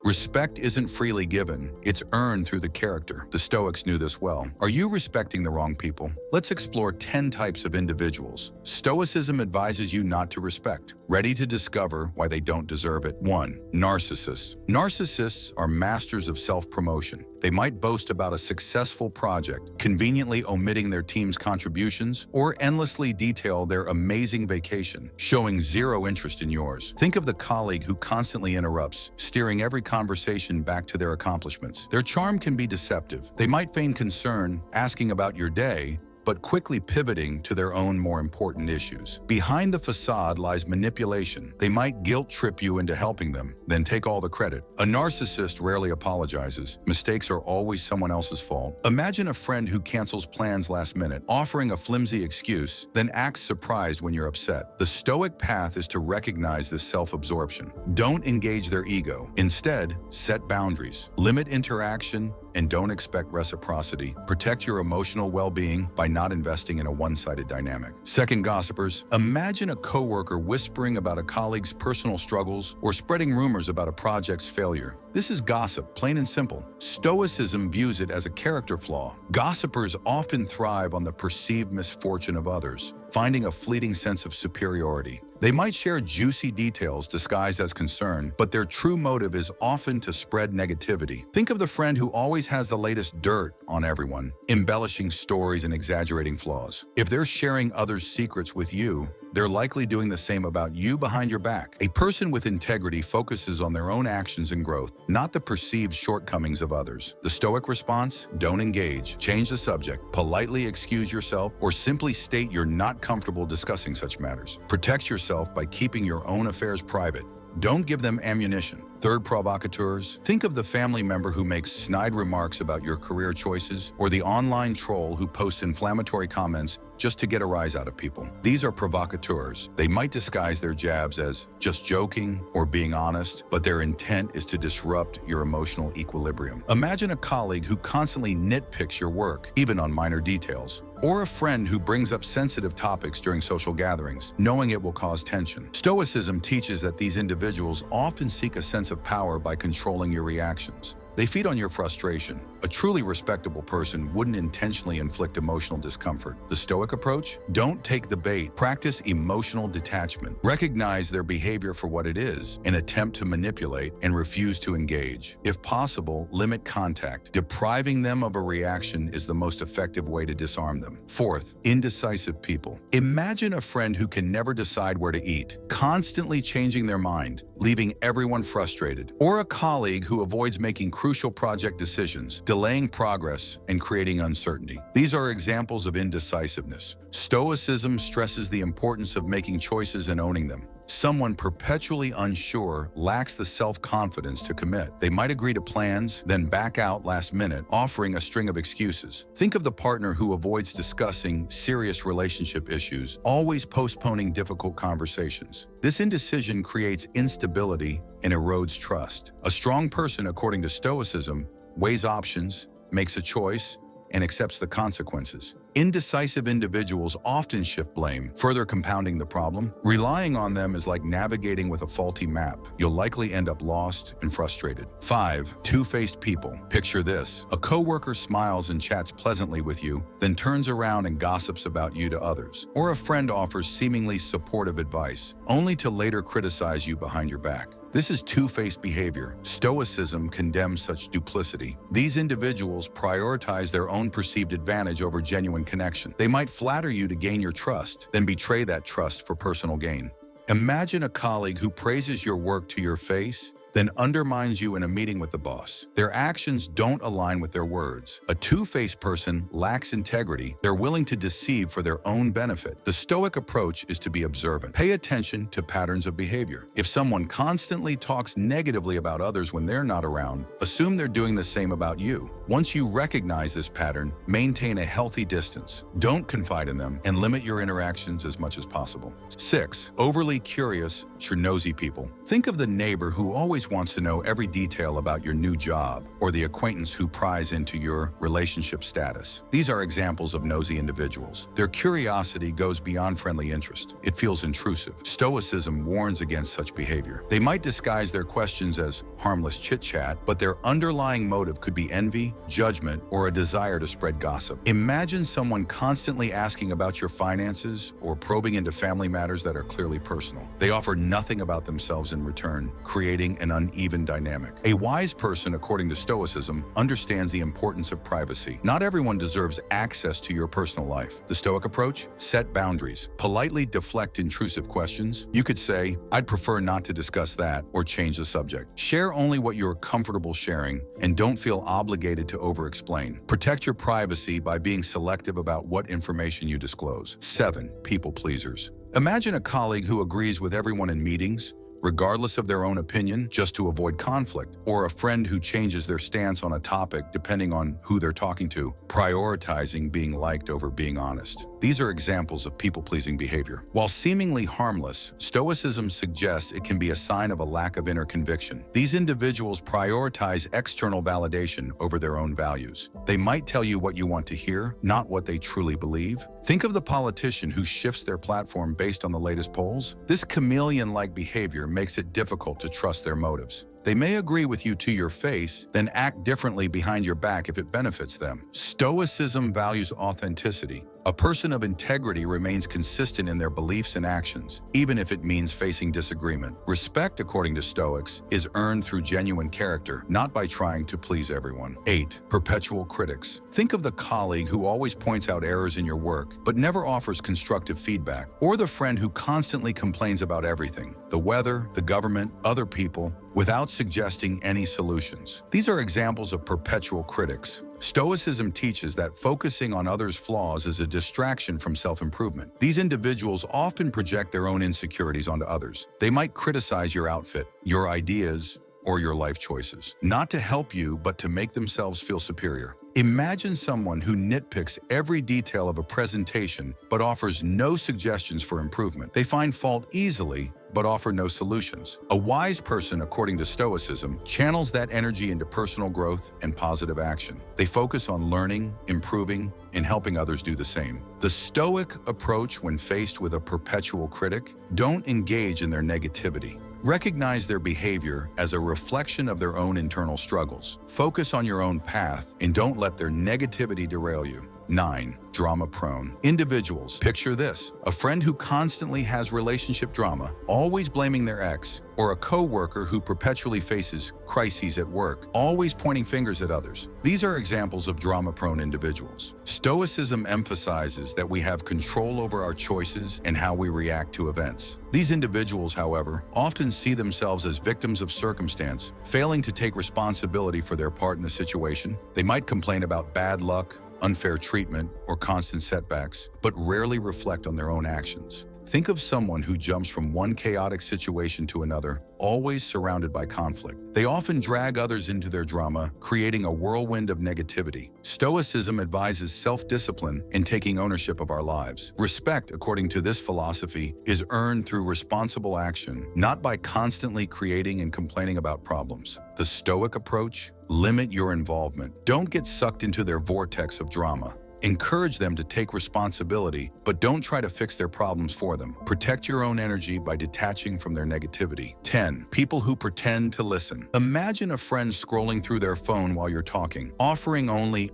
Respect isn't freely given, it's earned through the character. The Stoics knew this well. Are you respecting the wrong people? Let's explore 10 types of individuals Stoicism advises you not to respect. Ready to discover why they don't deserve it. 1. Narcissists. Narcissists are masters of self-promotion. They might boast about a successful project, conveniently omitting their team's contributions, or endlessly detail their amazing vacation, showing zero interest in yours. Think of the colleague who constantly interrupts, steering every conversation back to their accomplishments. Their charm can be deceptive. They might feign concern, asking about your day, but quickly pivoting to their own more important issues. Behind the facade lies manipulation. They might guilt trip you into helping them, then take all the credit. A narcissist rarely apologizes. Mistakes are always someone else's fault. Imagine a friend who cancels plans last minute, offering a flimsy excuse, then acts surprised when you're upset. The Stoic path is to recognize this self-absorption. Don't engage their ego. Instead, set boundaries. Limit interaction and don't expect reciprocity. Protect your emotional well-being by not investing in a one-sided dynamic. Second, gossipers. Imagine a coworker whispering about a colleague's personal struggles or spreading rumors about a project's failure. This is gossip, plain and simple. Stoicism views it as a character flaw. Gossipers often thrive on the perceived misfortune of others, finding a fleeting sense of superiority. They might share juicy details disguised as concern, but their true motive is often to spread negativity. Think of the friend who always has the latest dirt on everyone, embellishing stories and exaggerating flaws. If they're sharing others' secrets with you, they're likely doing the same about you behind your back. A person with integrity focuses on their own actions and growth, not the perceived shortcomings of others. The Stoic response? Don't engage. Change the subject, politely excuse yourself, or simply state you're not comfortable discussing such matters. Protect yourself by keeping your own affairs private. Don't give them ammunition. Third, provocateurs. Think of the family member who makes snide remarks about your career choices, or the online troll who posts inflammatory comments just to get a rise out of people. These are provocateurs. They might disguise their jabs as just joking or being honest, but their intent is to disrupt your emotional equilibrium. Imagine a colleague who constantly nitpicks your work, even on minor details. Or a friend who brings up sensitive topics during social gatherings, knowing it will cause tension. Stoicism teaches that these individuals often seek a sense of power by controlling your reactions. They feed on your frustration. A truly respectable person wouldn't intentionally inflict emotional discomfort. The Stoic approach? Don't take the bait. Practice emotional detachment. Recognize their behavior for what it is, an attempt to manipulate, and refuse to engage. If possible, limit contact. Depriving them of a reaction is the most effective way to disarm them. Fourth, indecisive people. Imagine a friend who can never decide where to eat, constantly changing their mind, leaving everyone frustrated. Or a colleague who avoids making crucial project decisions, delaying progress, and creating uncertainty. These are examples of indecisiveness. Stoicism stresses the importance of making choices and owning them. Someone perpetually unsure lacks the self-confidence to commit. They might agree to plans, then back out last minute, offering a string of excuses. Think of the partner who avoids discussing serious relationship issues, always postponing difficult conversations. This indecision creates instability and erodes trust. A strong person, according to Stoicism, weighs options, makes a choice, and accepts the consequences. Indecisive individuals often shift blame, further compounding the problem. Relying on them is like navigating with a faulty map. You'll likely end up lost and frustrated. 5. Two-faced people. Picture this. A coworker smiles and chats pleasantly with you, then turns around and gossips about you to others. Or a friend offers seemingly supportive advice, only to later criticize you behind your back. This is two-faced behavior. Stoicism condemns such duplicity. These individuals prioritize their own perceived advantage over genuine connection. They might flatter you to gain your trust, then betray that trust for personal gain. Imagine a colleague who praises your work to your face, then undermines you in a meeting with the boss. Their actions don't align with their words. A two-faced person lacks integrity. They're willing to deceive for their own benefit. The Stoic approach is to be observant. Pay attention to patterns of behavior. If someone constantly talks negatively about others when they're not around, assume they're doing the same about you. Once you recognize this pattern, maintain a healthy distance. Don't confide in them and limit your interactions as much as possible. 6. Overly curious, nosy people. Think of the neighbor who always wants to know every detail about your new job, or the acquaintance who pries into your relationship status. These are examples of nosy individuals. Their curiosity goes beyond friendly interest. It feels intrusive. Stoicism warns against such behavior. They might disguise their questions as, harmless chit-chat, but their underlying motive could be envy, judgment, or a desire to spread gossip. Imagine someone constantly asking about your finances or probing into family matters that are clearly personal. They offer nothing about themselves in return, creating an uneven dynamic. A wise person, according to Stoicism, understands the importance of privacy. Not everyone deserves access to your personal life. The Stoic approach? Set boundaries. Politely deflect intrusive questions. You could say, "I'd prefer not to discuss that," or change the subject. Share only what you're comfortable sharing and don't feel obligated to over-explain. Protect your privacy by being selective about what information you disclose. 7. People pleasers. Imagine a colleague who agrees with everyone in meetings, regardless of their own opinion, just to avoid conflict, or a friend who changes their stance on a topic depending on who they're talking to, prioritizing being liked over being honest. These are examples of people-pleasing behavior. While seemingly harmless, Stoicism suggests it can be a sign of a lack of inner conviction. These individuals prioritize external validation over their own values. They might tell you what you want to hear, not what they truly believe. Think of the politician who shifts their platform based on the latest polls. This chameleon-like behavior makes it difficult to trust their motives. They may agree with you to your face, then act differently behind your back if it benefits them. Stoicism values authenticity. A person of integrity remains consistent in their beliefs and actions, even if it means facing disagreement. Respect, according to Stoics, is earned through genuine character, not by trying to please everyone. 8. Perpetual critics. Think of the colleague who always points out errors in your work, but never offers constructive feedback, or the friend who constantly complains about everything, the weather, the government, other people, without suggesting any solutions. These are examples of perpetual critics. Stoicism teaches that focusing on others' flaws is a distraction from self-improvement. These individuals often project their own insecurities onto others. They might criticize your outfit, your ideas, or your life choices, not to help you, but to make themselves feel superior. Imagine someone who nitpicks every detail of a presentation but offers no suggestions for improvement. They find fault easily but offer no solutions. A wise person, according to Stoicism, channels that energy into personal growth and positive action. They focus on learning, improving, and helping others do the same. The Stoic approach, when faced with a perpetual critic, don't engage in their negativity. Recognize their behavior as a reflection of their own internal struggles. Focus on your own path and don't let their negativity derail you. 9. Drama-prone individuals. Picture this: a friend who constantly has relationship drama, always blaming their ex, or a coworker who perpetually faces crises at work, always pointing fingers at others. These are examples of drama-prone individuals. Stoicism emphasizes that we have control over our choices and how we react to events. These individuals, however, often see themselves as victims of circumstance, failing to take responsibility for their part in the situation. They might complain about bad luck, unfair treatment, or constant setbacks, but rarely reflect on their own actions. Think of someone who jumps from one chaotic situation to another, always surrounded by conflict. They often drag others into their drama, creating a whirlwind of negativity. Stoicism advises self-discipline and taking ownership of our lives. Respect, according to this philosophy, is earned through responsible action, not by constantly creating and complaining about problems. The Stoic approach: limit your involvement. Don't get sucked into their vortex of drama. Encourage them to take responsibility, but don't try to fix their problems for them. Protect your own energy by detaching from their negativity. 10. People who pretend to listen. Imagine a friend scrolling through their phone while you're talking, offering only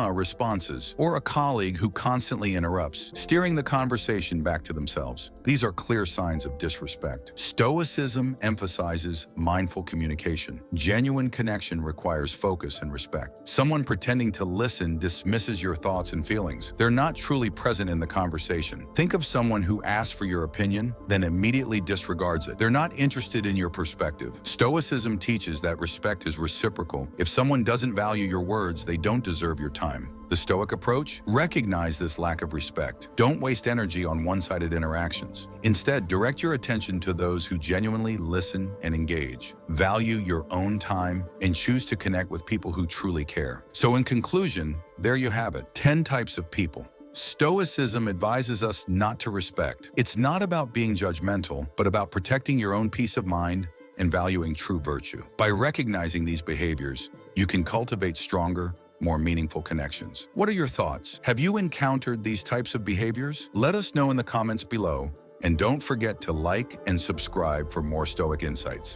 responses, or a colleague who constantly interrupts, steering the conversation back to themselves. These are clear signs of disrespect. Stoicism emphasizes mindful communication. Genuine connection requires focus and respect. Someone pretending to listen dismisses your thoughts and feelings. They're not truly present in the conversation. Think of someone who asks for your opinion, then immediately disregards it. They're not interested in your perspective. Stoicism teaches that respect is reciprocal. If someone doesn't value your words, they don't deserve your time. The Stoic approach? Recognize this lack of respect. Don't waste energy on one-sided interactions. Instead, direct your attention to those who genuinely listen and engage. Value your own time and choose to connect with people who truly care. So in conclusion, there you have it, 10 types of people. Stoicism advises us not to respect. It's not about being judgmental, but about protecting your own peace of mind and valuing true virtue. By recognizing these behaviors, you can cultivate stronger, more meaningful connections. What are your thoughts? Have you encountered these types of behaviors? Let us know in the comments below, and don't forget to like and subscribe for more Stoic insights.